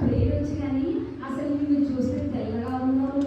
Prayer వచ్చి కానీ అసలు నిన్ను చూస్తే తెల్లగా ఉన్నావు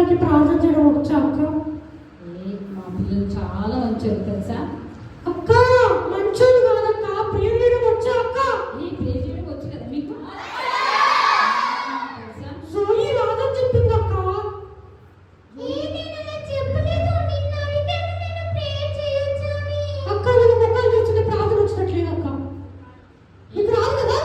అందరికీ ప్రార్థన చేయడం వచ్చా అక్క? మా పిల్లలు చాలా మంచోళ్ళు తెలుసా అక్క. మంచోళ్ళు కాదక్క, ప్రేమ చేయడం వచ్చా అక్క? ఈ ప్రేమ చేయడం వచ్చు కదా మీకు తెలుసా? సోయి రాదని చెప్పింది అక్క. అక్క నేను మొక్కలు తెచ్చిన ప్రార్థన వచ్చినట్లేదు అక్క. నీకు రాదు కదా?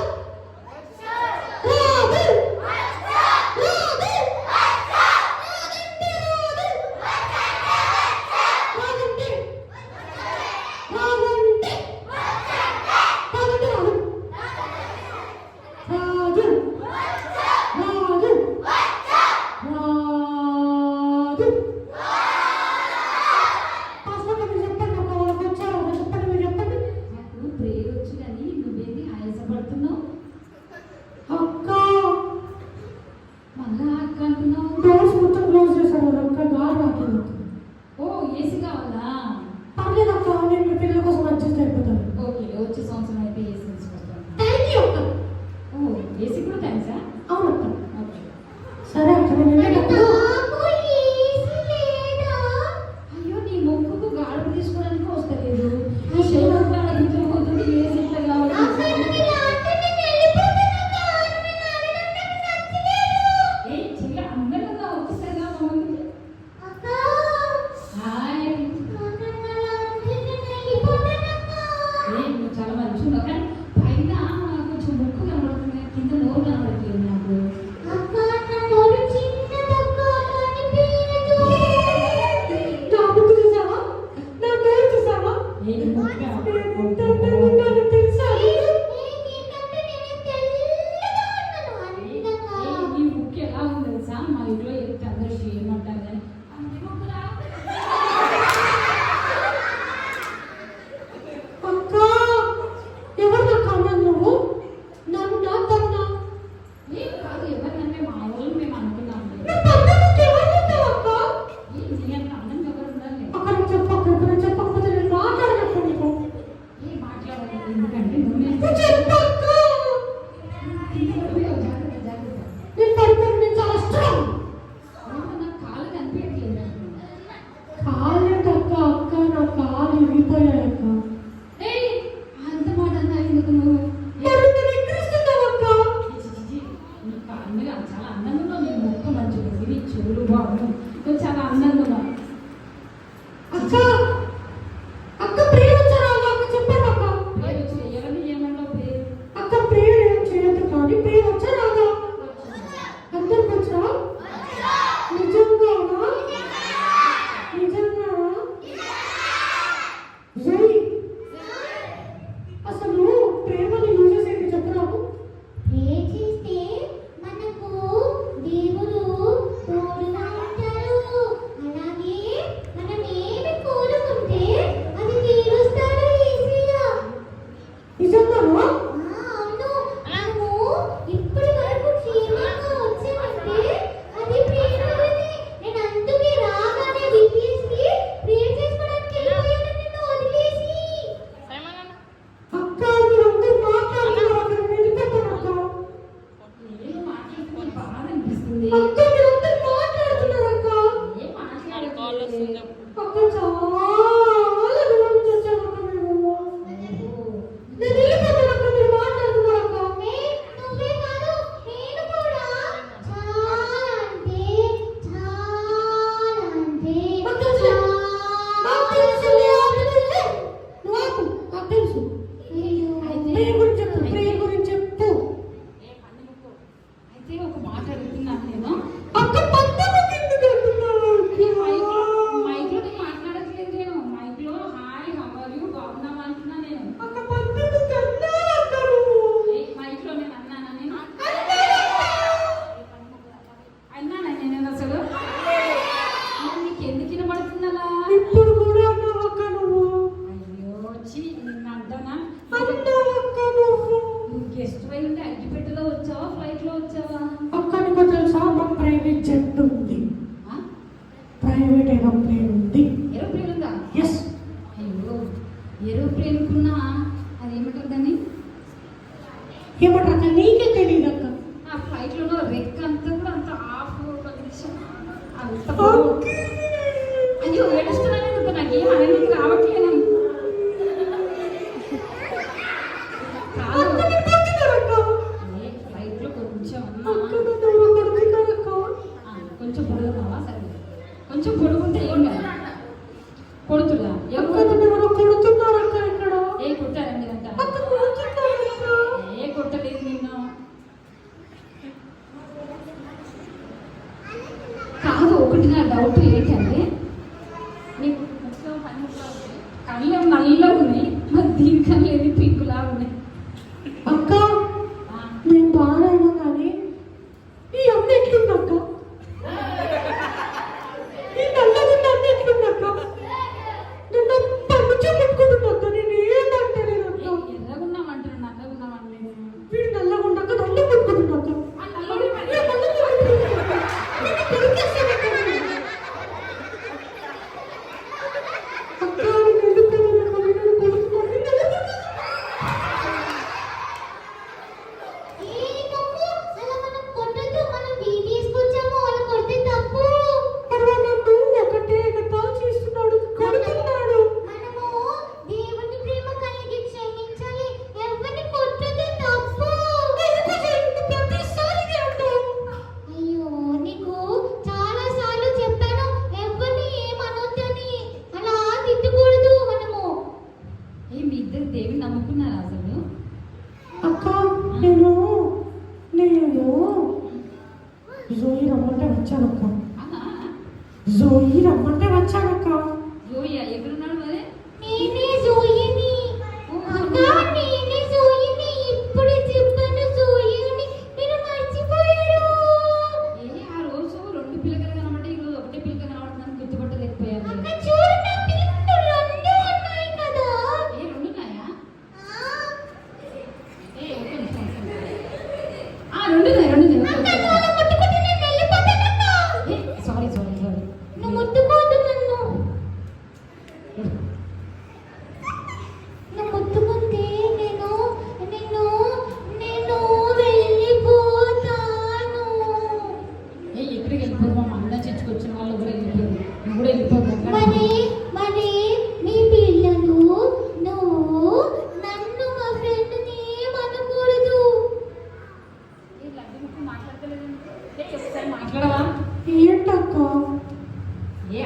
ఏమంటారు నీకే తెలియదు అక్క. ఆ ఫ్లైట్లో రెక్క అంతా కూడా అంత ఆఫ్ అయ్యో ఏడుస్తున్నాను ఎందుకు? నాకు ఏం అనేది రావట్లేదు. కాదు. ఏ, ఫ్లైట్లో కొంచెం కొంచెం పొడుగున్నావా? సరే, కొంచెం పొడుగుంటే ఏం కాదు. కొడుతుడా? ఏ కొట్టారా మీరంతా? ఏ కొట్టలేదు నిన్ను. కాదు, ఒకటి నా డౌట్ ఏంటంటే నీకు కళ్ళు నల్లగా ఉన్నాయి, మరి దీని కళ్ళు ఏది పింకులా ఉన్నాయి. అక్క నేను బాగానైనా కానీ ఈ అమ్మ ఎట్లుంది అక్క? ఈ నల్లగున్న అమ్మ ఎట్లుంది అక్క? నన్ను పన్నుచే పెట్టుకుంటుంది అక్క. నేను ఏమంటలేదు అక్క. ఎర్రగున్నామంటారు, నల్లగున్నామంటే వీడు నల్లగుండక నన్ను పెట్టుకుంటుంది అక్క. ఆ నల్లగుడి మరి. నేను నన్ను పెట్టుకుంటుంది అక్క. నేను పెరిగేస్తాను అక్క. అక్క నేను వెళ్ళిపోయాను అక్క. నేను కొడుకున్నాను. నేను వెళ్ళిపోతాను. పర్వా నన్ను ఒకటే ఎగతాళి చేస్తున్నాడు, కొడుతున్నాడు. ఎందుకు చేయండి? ప్రతిసారి ఇది అంటావు. ఏ మీ ఇద్దరు దేవిని నమ్ముకున్నారా అసలు? అక్క నేను జోయి రమ్మంటే వచ్చానక్క. ఆహా. జోయి రమ్మంటే వచ్చానక్క. జోయి ఎక్కడున్నాడు మరి? ఏ ఆ రోజు రెండు పిల్లకలు కనబడి ఈరోజు ఒకటే పిల్లక కనబడుతుందని గుర్తుపట్టలేకపోయాను. ఏ రెండు ఉన్నాయా? ఏ ఒక్క నిమిషం, ఒక్క నిమిషం. ఆ రెండు ఉన్నాయి, రెండు ఉన్నాయి. Sorry sorry sorry. నువ్వు ముట్టుకోవద్దు నన్ను. నువ్వు ముట్టుకుంటే నేను వెళ్ళిపోతాను. ఏ ఎక్కడికి వెళ్ళిపోదు? మా అన్న చర్చకొచ్చిన వాళ్ళు కూడా వెళ్ళిపోయారు. నువ్వు కూడా వెళ్ళిపోతావు. మరి మీ పిల్లలు నువ్వు నన్ను మా ఫ్రెండ్ ఏమనకూడదు. మాట్లాడవా? ఏంటక్క? ఏ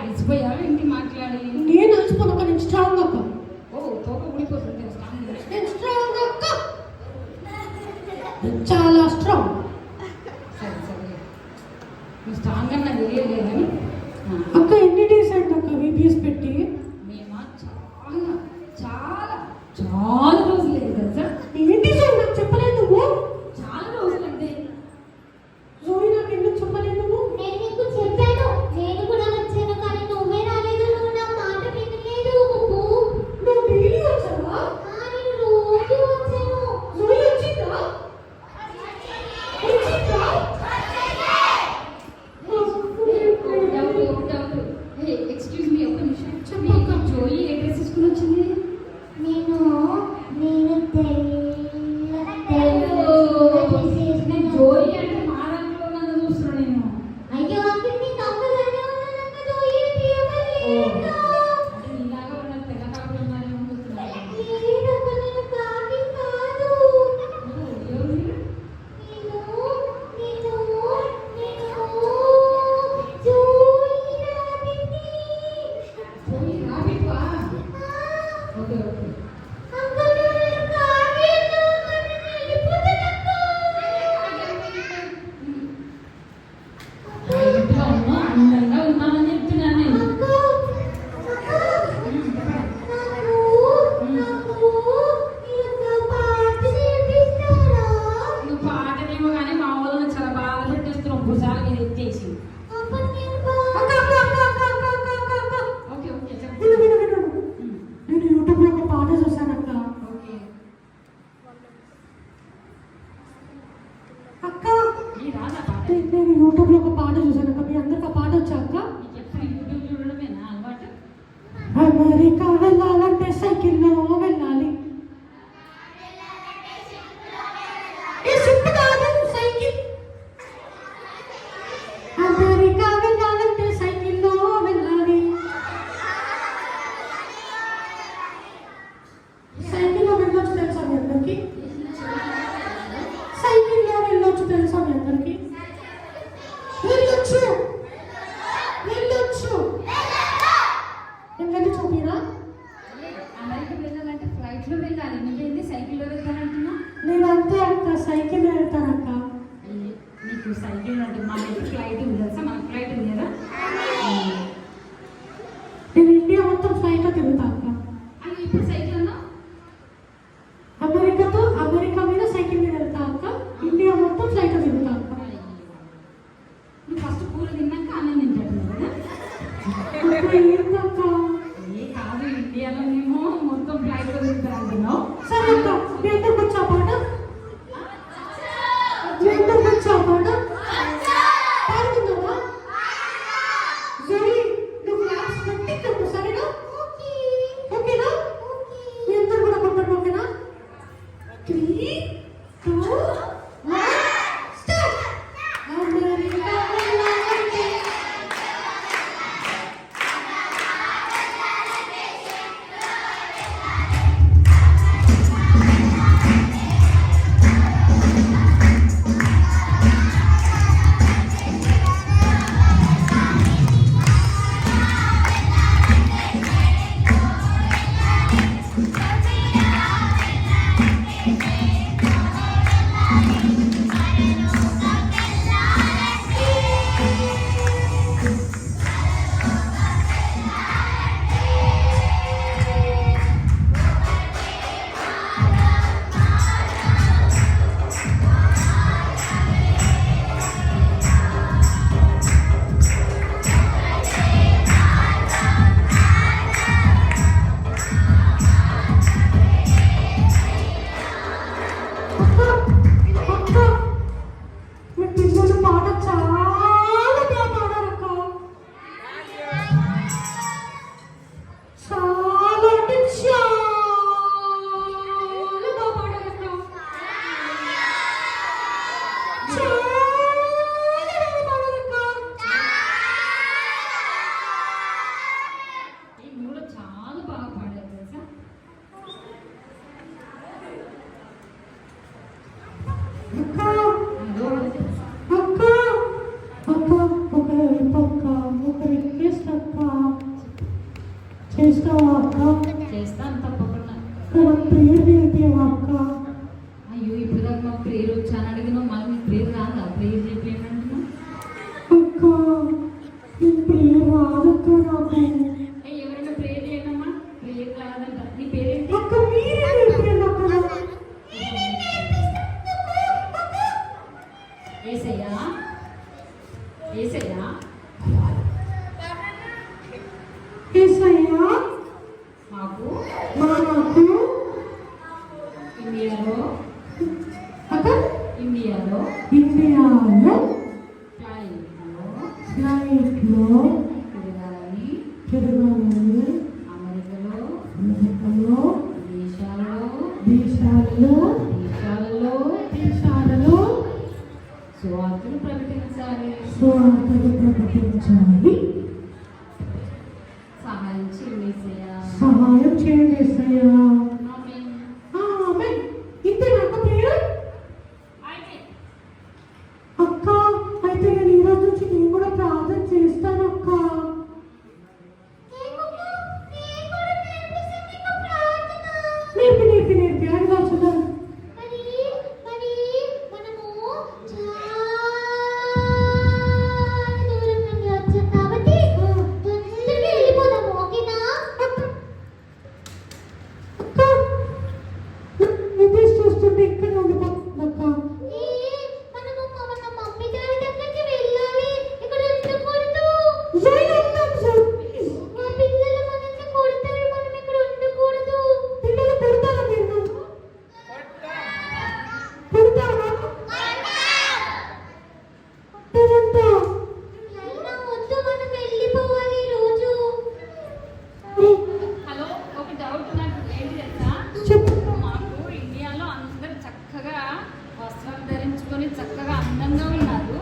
అక్క ఏంటక్క? ఏ కాదు, ఇండియాలోనేమో మొత్తం ఫ్లైట్ అంటున్నావు. సరే అక్క, మీ అందరికి వచ్చా పాట? మీ అందరికి వచ్చా పాట? పాడుకుందామా? జరీ, నువ్వు క్లాస్ పెట్టి చెప్పు, సరేనా? ఓకేనా? మీ అందరు కూడా కొట్టండి, ఓకేనా? 3, 2, 1, స్టార్ట్. అమెరికా వెళ్ళాలంటే చేస్తావా అక్క? చేస్తాను తప్పకుండా. ప్రేయర్ చేపియవా అక్క? అయ్యో, ఇప్పుడు దాకా మాకు ప్రేయర్ వచ్చాను అడిగినావు, మళ్ళీ నీకు ప్రేయర్ రాదా? ప్రేయర్ చెప్పాను అంటున్నావు. అక్క, నీ ప్రేయర్ రాదక్క నాకు. ఎవరైనా ప్రేయర్ చేయనమ్మా? ప్రేయర్ రాదంట. నీ పేరేంటి? అక్క మీరే నేర్పియండి అక్క. ఏసయ్యా, ఏసయ్యా, యేసయ్యా, మాకు మాకు ఇండియాలో అక్క ఇండియాలో ఇండియాలో ఫ్లైట్లో తిరగాలని తిరగాలని అమెరికాలో దేశాలలో సువార్తను ప్రకటించాలి. సహాయం చేయండి యేసయ్యా. ఆమేన్. ఆమేన్. ఇంతేనా అక్క ప్రేయర్? అక్క, అయితే నేను ఈ రోజు నుంచి నేను కూడా ప్రార్థన చేస్తాను అక్క. నేర్పి అది కాదు. చూస్తుంటే ఇక్కడ ఉండిపోతుంది అక్క. పిల్లలు కొడతారా మీరు? కొడతారా? కొడతారంట. హలో, ఒక డౌట్ నాకు ఏంటి తెలుసా? చెప్పు. మాకు ఇండియాలో అందరూ చక్కగా వస్త్రాలు ధరించుకొని చక్కగా అందంగా ఉన్నారు.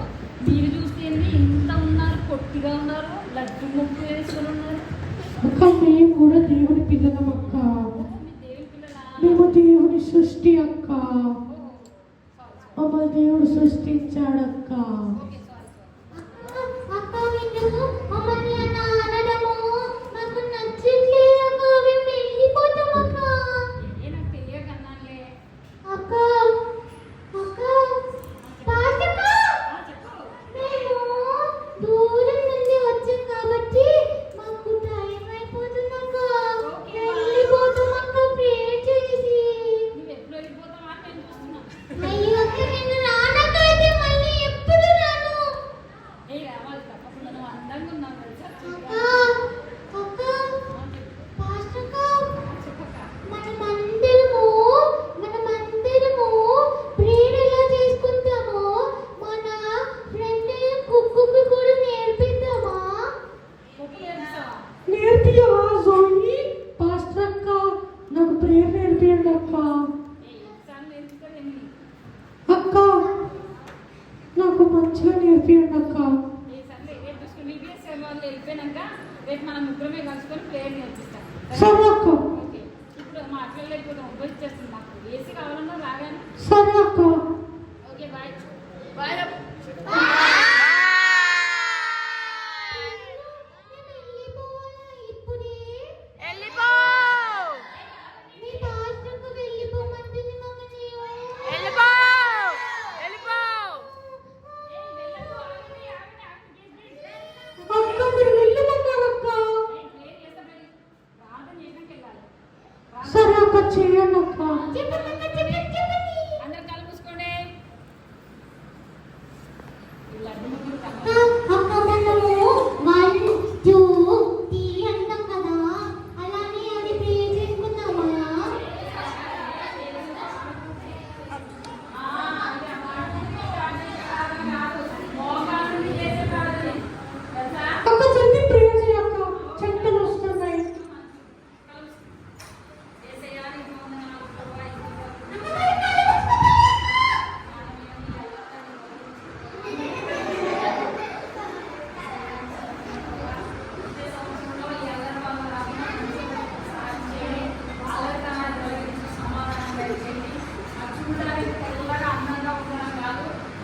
మీరు చూస్తేంది ఇంత ఉన్నారు, పొట్టిగా ఉన్నారు, లడ్డు ముక్కు వేసుకొని ఉన్నారు. అక్క, మేము కూడా దేవుని పిల్లలం అక్క. మీ దేవుని పిల్లలా? మేము దేవుని సృష్టి అక్క. మమ్మల్ని దేవుడు సృష్టించాడక్క. Okay, sorry. ఏ నాకు తెలియకన్నానులే. చెప్పు. దూరం నుండి వచ్చాం కాబట్టి మాకు టైం అయిపోతుందక్క. వెళ్ళిపోతామక్క ప్రేయర్ చేసి. నువ్వు ఎప్పుడు వెళ్ళిపోతావా అని నేను చూస్తున్నా. అయ్యో అక్క, నిన్ను రానక్కయితే మళ్ళీ ఎప్పుడు చెప్పియండి అక్క. ఈ సర్లే రేపు చూసుకుని VBS వాళ్ళు వెళ్ళిపోయినాక రేపు మనం ముగ్గురమే కలుసుకొని ప్రేయర్ నేర్పిస్తాం. సరే అక్క. ఓకే, ఇప్పుడు మాట్లాడలేకపోతాం, వచ్చేస్తుంది మాకు ఏసీ కావాలన్నా రాగానే. సరే అక్క. Okay bye bye. అక్క మీరు వెళ్ళమన్నారు అక్క. సరే అక్క చేయండి అక్క. అందరు కళ్ళు మూసుకోండి. లడ్డు ముగ్గురు అక్క మనము 1 2 3 అంటాం కదా, అలానే అది ప్రే చేసుకుందామా? అక్క జల్దీ ప్రేయర్ చేయక్క, చెట్టలు వస్తున్నాయి.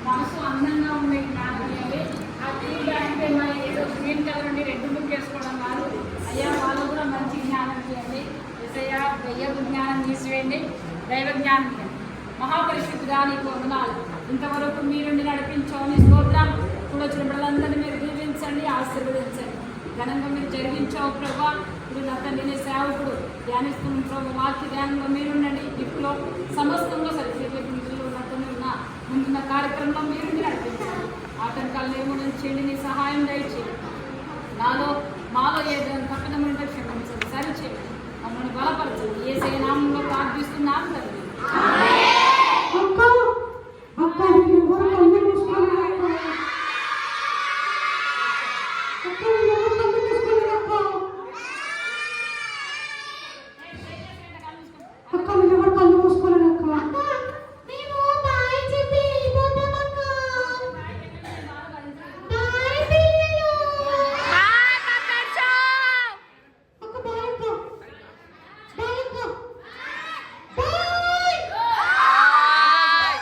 మనసు అందంగా ఉండే జ్ఞానం ఇవ్వండి. ఆ చూడడానికి ఏదో గ్రీన్ కలర్ ఉండి రెడ్ బుక్ వేసుకోవడం కాదు అయ్యా, వాళ్ళు కూడా మంచి జ్ఞానం ఇవ్వండి. ఎసయ్యా దయ్య జ్ఞానం తీసివేయండి, దైవ జ్ఞానం ఇవ్వండి. మహాపరిశుద్ధిగా నీకు వందనాలు. ఇంతవరకు మీరుండి నడిపించావు, నీ స్తోత్రం. ఇప్పుడు వచ్చిన బిడ్డలందరినీ మీరు దీవించండి, ఆశీర్వదించండి. ఘనంగా మీరు జరిగించావు ప్రభా. ఇప్పుడు నా తండ్రి నీ సేవకుడు ధ్యానిస్తున్న ప్రభు వాక్య ధ్యానంలో మీరుండండి. ఇప్పుడు సమస్తంలో సరిచేతులకు నిధులు ఉన్నతను ఉన్న ముందున్న కార్యక్రమంలో మీరుండి నడిపించండి. ఆటంకాలు నిర్మూలన చేయండి, నీ సహాయం దయచేయండి. మాలో ఏదైనా తప్పిదం ఉంటే క్షమించండి, సరిచేయండి, మమ్మల్ని బలపరచండి. యేసయ్య నామములో ప్రార్థిస్తున్నాను తండ్రి. అక్క అక్క వీళ్ళెవరు కళ్ళు మూసుకోలేదు అక్క. అక్క వీళ్ళెవరు కళ్ళు మూసుకోలేదు అక్క. అక్క వీళ్ళెవరు కళ్ళు మూసుకోలేదు అక్క.